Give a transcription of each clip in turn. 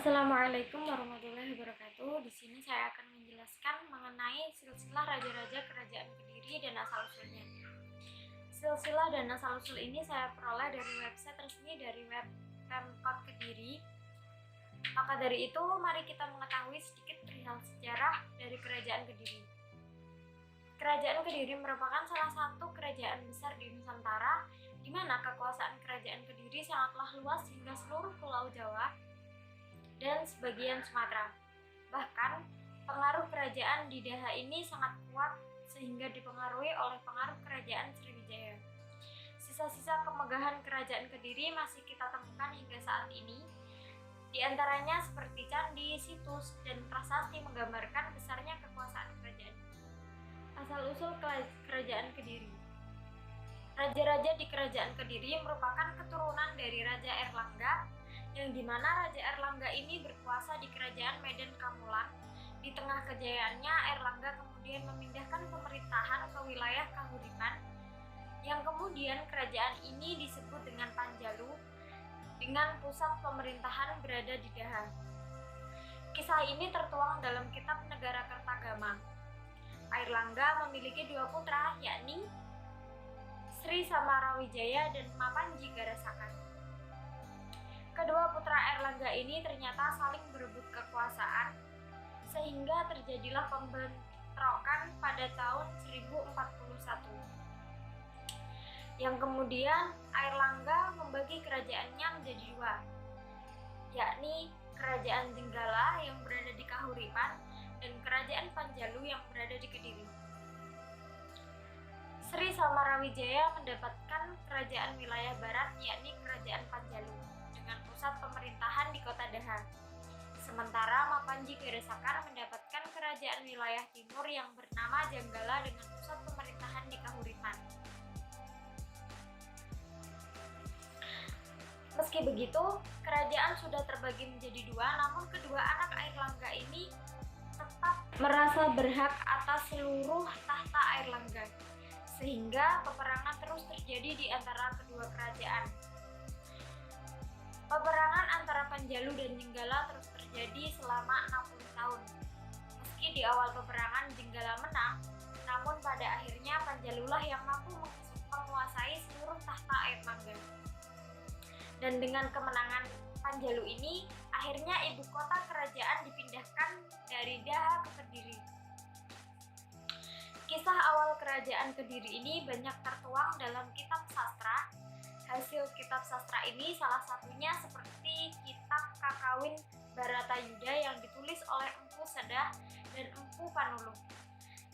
Assalamualaikum warahmatullahi wabarakatuh. Di sini saya akan menjelaskan mengenai silsilah raja-raja kerajaan Kediri dan asal-usulnya. Silsilah dan asal-usul ini saya peroleh dari website resmi dari web Pemkot Kediri. Maka dari itu, mari kita mengetahui sedikit perihal sejarah dari kerajaan Kediri. Kerajaan Kediri merupakan salah satu kerajaan besar di Nusantara, di mana kekuasaan kerajaan Kediri sangatlah luas hingga seluruh Pulau Jawa dan sebagian Sumatera. Bahkan, pengaruh kerajaan di Daha ini sangat kuat sehingga dipengaruhi oleh pengaruh kerajaan Sriwijaya. Sisa-sisa kemegahan kerajaan Kediri masih kita temukan hingga saat ini. Di antaranya seperti candi, situs, dan prasasti menggambarkan besarnya kekuasaan kerajaan. Asal-usul kerajaan Kediri. Raja-raja di kerajaan Kediri merupakan keturunan dari Raja Airlangga, yang dimana Raja Airlangga ini berkuasa di kerajaan Medan Kamulan. Di tengah kejayaannya, Airlangga kemudian memindahkan pemerintahan ke wilayah Kahuripan, yang kemudian kerajaan ini disebut dengan Panjalu, dengan pusat pemerintahan berada di Daha. Kisah ini tertuang dalam kitab Negara Kertagama. Airlangga memiliki dua putra, yakni Sri Samarawijaya dan Mapanji Garasakan. Kedua putra Airlangga ini ternyata saling berebut kekuasaan, sehingga terjadilah pembentrokan pada tahun 1041. Yang kemudian Airlangga membagi kerajaannya menjadi dua, yakni Kerajaan Jenggala yang berada di Kahuripan dan Kerajaan Panjalu yang berada di Kediri. Sri Samarawijaya mendapatkan kerajaan wilayah barat, yakni Kerajaan Panjalu, dengan pusat pemerintahan di kota Daha. Sementara Mapanji Garasakan mendapatkan kerajaan wilayah timur yang bernama Jenggala dengan pusat pemerintahan di Kahuripan. Meski begitu, kerajaan sudah terbagi menjadi dua, namun kedua anak Airlangga ini tetap merasa berhak atas seluruh tahta Airlangga, sehingga peperangan terus terjadi di antara kedua kerajaan. Peperangan antara Panjalu dan Jenggala terus terjadi selama 60 tahun. Meski di awal peperangan Jenggala menang, namun pada akhirnya Panjalulah yang mampu menguasai seluruh tahta Airlangga. Dan dengan kemenangan Panjalu ini, akhirnya ibu kota kerajaan dipindahkan dari Daha ke Kediri. Kisah awal kerajaan Kediri ini banyak tertuang dalam kitab sastra. Hasil kitab sastra ini salah satunya seperti kitab Kakawin Bharatayuda yang ditulis oleh Empu Sedah dan Empu Panuluh.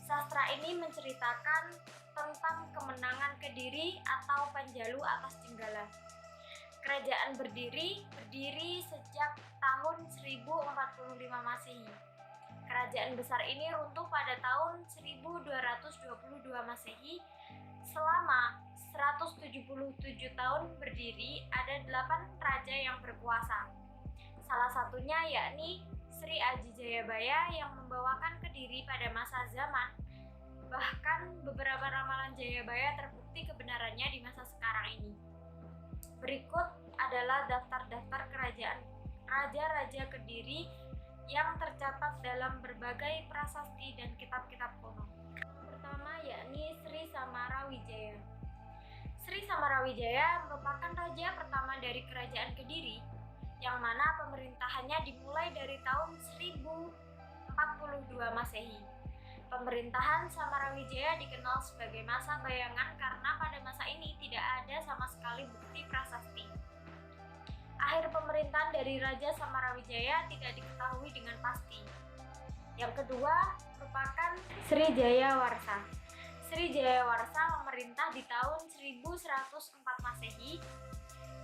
Sastra ini menceritakan tentang kemenangan Kediri atau Panjalu atas Jenggala. Kerajaan berdiri sejak tahun 1045 Masehi. Kerajaan besar ini runtuh pada tahun 1222 Masehi. Selama 177 tahun berdiri, ada 8 raja yang berkuasa. Salah satunya yakni Sri Aji Jayabaya yang membawakan Kediri pada masa zaman. Bahkan beberapa ramalan Jayabaya terbukti kebenarannya di masa sekarang ini. Berikut adalah daftar-daftar kerajaan raja-raja Kediri yang tercatat dalam berbagai prasasti dan kitab-kitab kuno. Pertama yakni Sri Samarawijaya. Sri Samarawijaya merupakan raja pertama dari kerajaan Kediri, yang mana pemerintahannya dimulai dari tahun 1042 Masehi. Pemerintahan Samarawijaya dikenal sebagai masa bayangan karena pada masa ini tidak ada sama sekali bukti prasasti. Akhir pemerintahan dari Raja Samarawijaya tidak diketahui dengan pasti. Yang kedua merupakan Sri Jayawarsa. Sri Jayawarsa memerintah di tahun 1104 Masehi,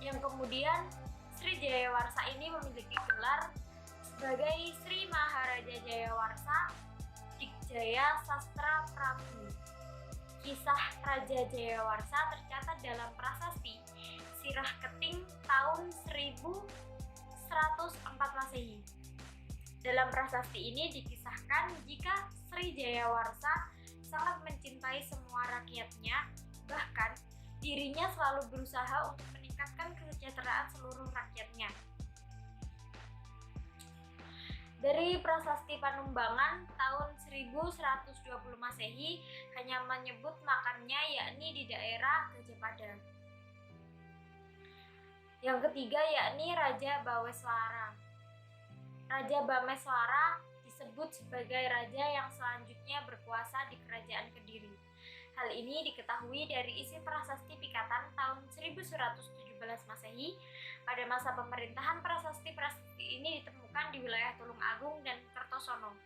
yang kemudian Sri Jayawarsa ini memiliki gelar sebagai Sri Maharaja Jayawarsa Dikjaya Sastra Prabu. Kisah Raja Jayawarsa tercatat dalam prasasti Sirah Keting tahun 1104 Masehi. Dalam prasasti ini dikisahkan jika Sri Jayawarsa sangat mencintai semua rakyatnya, bahkan dirinya selalu berusaha untuk meningkatkan kesejahteraan seluruh rakyatnya. Dari Prasasti Panumbangan tahun 1120 Masehi hanya menyebut makamnya yakni di daerah Gajahpada. Yang ketiga yakni Raja Baweswara. Raja Bameswara disebut sebagai raja yang selanjutnya berkuasa di Kerajaan Kediri. Hal ini diketahui dari isi prasasti Pikatan tahun 1117 Masehi. Pada masa pemerintahan prasasti-prasasti ini ditemukan di wilayah Tulungagung dan Kertosono.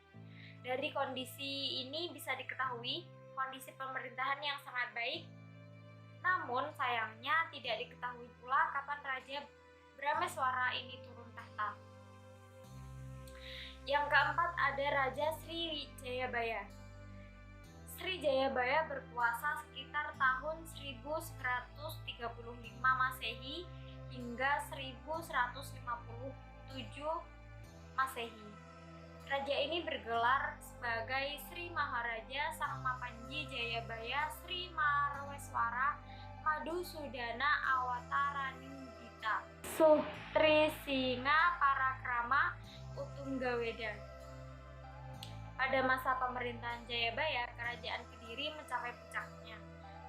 Dari kondisi ini bisa diketahui kondisi pemerintahan yang sangat baik. Namun sayangnya tidak diketahui pula kapan Raja Brameswara ini turun tahta. Yang keempat ada Raja Sri Jayabaya. Sri Jayabaya berkuasa sekitar tahun 1135 Masehi hingga 1157 Masehi. Raja ini bergelar sebagai Sri Maharaja Sang Mapanji Jayabaya Sri Marweswara Madusudana Awataranindita Sutri Singa Parakrama Utunggaweda. Pada masa pemerintahan Jayabaya, Kerajaan Kediri mencapai puncaknya.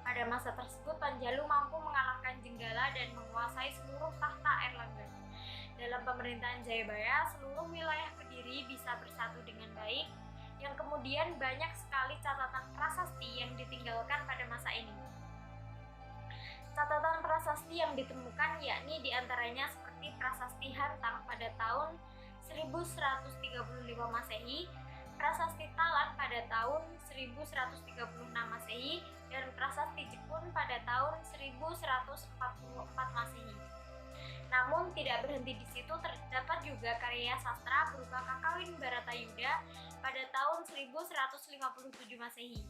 Pada masa tersebut, Panjalu mampu mengalahkan Jenggala dan menguasai seluruh tahta Airlangga. Dalam pemerintahan Jayabaya, seluruh wilayah Kediri bisa bersatu dengan baik, yang kemudian banyak sekali catatan prasasti yang ditinggalkan pada masa ini. Catatan prasasti yang ditemukan yakni diantaranya seperti Prasasti Hantang pada tahun 1135 Masehi, Prasasti Talan pada tahun 1136 Masehi, dan Prasasti Jepun pada tahun 1144 Masehi. Namun tidak berhenti di situ, terdapat juga karya sastra berupa Kakawin Baratayuda pada tahun 1157 Masehi.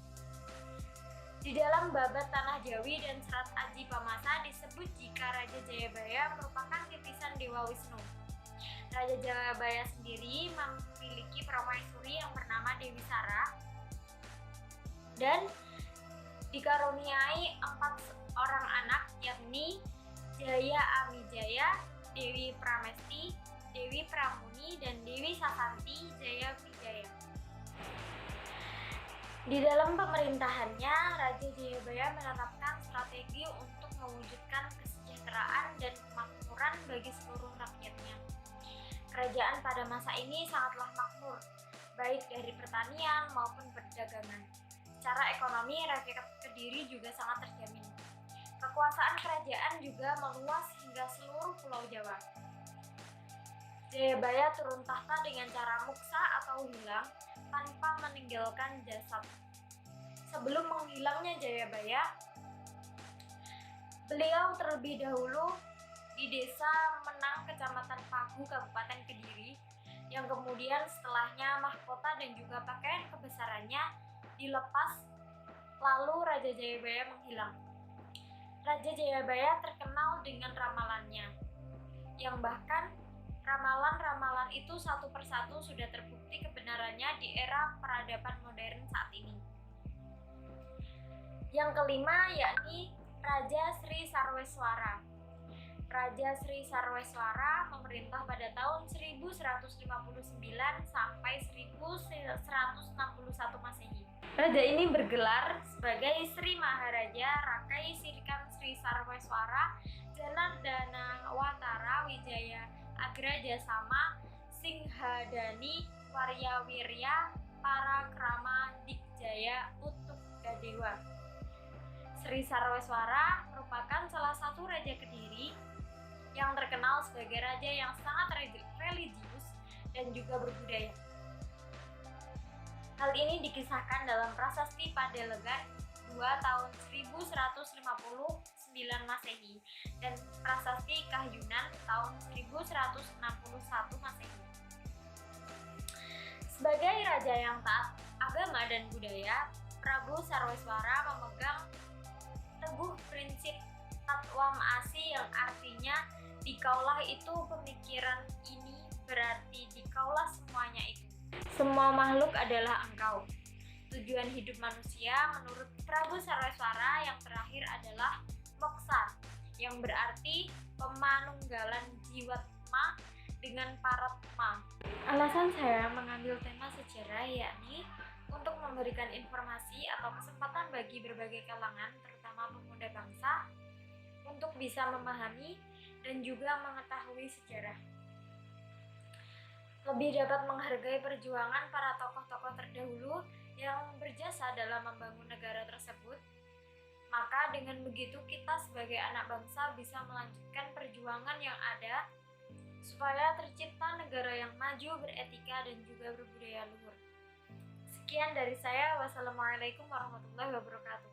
Di dalam babat Tanah Jawi dan Serat Aji Pamasa disebut jika Raja Jayabaya merupakan titisan Dewa Wisnu. Raja Jayabaya sendiri memiliki permaisuri yang bernama Dewi Sara dan dikaruniai 4 orang anak, yakni Jaya Amijaya, Dewi Pramesti, Dewi Pramuni, dan Dewi Sasanti Jaya Wijaya. Di dalam pemerintahannya, Raja Jayabaya menerapkan strategi untuk mewujudkan kesejahteraan dan kemakmuran bagi seluruh rakyatnya. Kerajaan pada masa ini sangatlah makmur, baik dari pertanian maupun perdagangan. Secara ekonomi, rakyat Kediri juga sangat terjamin. Kekuasaan kerajaan juga meluas hingga seluruh Pulau Jawa. Jayabaya turun tahta dengan cara muksa atau hilang tanpa meninggalkan jasad. Sebelum menghilangnya Jayabaya, beliau terlebih dahulu di Desa Menang, Kecamatan Pagu, Kabupaten Kediri, yang kemudian setelahnya mahkota dan juga pakaian kebesarannya dilepas, lalu Raja Jayabaya menghilang. Raja Jayabaya terkenal dengan ramalannya, yang bahkan ramalan-ramalan itu satu persatu sudah terbukti kebenarannya di era peradaban modern saat ini. Yang kelima yakni Raja Sri Sarweswara. Raja Sri Sarweswara memerintah pada tahun 1159 sampai 1161 Masehi. Raja ini bergelar sebagai Sri Maharaja Rakai Sirkan Sri Sarweswara Janardana Watara Wijaya Agraja Sama Singhadani Waryawirya Parakrama Dikjaya Utuk Gadewa. Sri Sarweswara merupakan salah satu raja Kediri yang terkenal sebagai raja yang sangat religius dan juga berbudaya. Hal ini dikisahkan dalam Prasasti Padelegan 2 tahun 1159 Masehi dan Prasasti Kahyunan tahun 1161 Masehi. Sebagai raja yang taat agama dan budaya, Prabu Sarweswara memegang teguh prinsip Tatwam Asi yang artinya dikaulah itu pemikiran ini berarti dikaulah semuanya itu. Semua makhluk adalah engkau. Tujuan hidup manusia menurut Prabu Sarweswara yang terakhir adalah moksa, yang berarti pemanunggalan jiwatma dengan Paratma. Alasan saya mengambil tema sejarah yakni untuk memberikan informasi atau kesempatan bagi berbagai kalangan, terutama pemuda bangsa, untuk bisa memahami dan juga mengetahui sejarah. Lebih dapat menghargai perjuangan para tokoh-tokoh terdahulu yang berjasa dalam membangun negara tersebut. Maka dengan begitu kita sebagai anak bangsa bisa melanjutkan perjuangan yang ada supaya tercipta negara yang maju, beretika, dan juga berbudaya luhur. Sekian dari saya. Wassalamualaikum warahmatullahi wabarakatuh.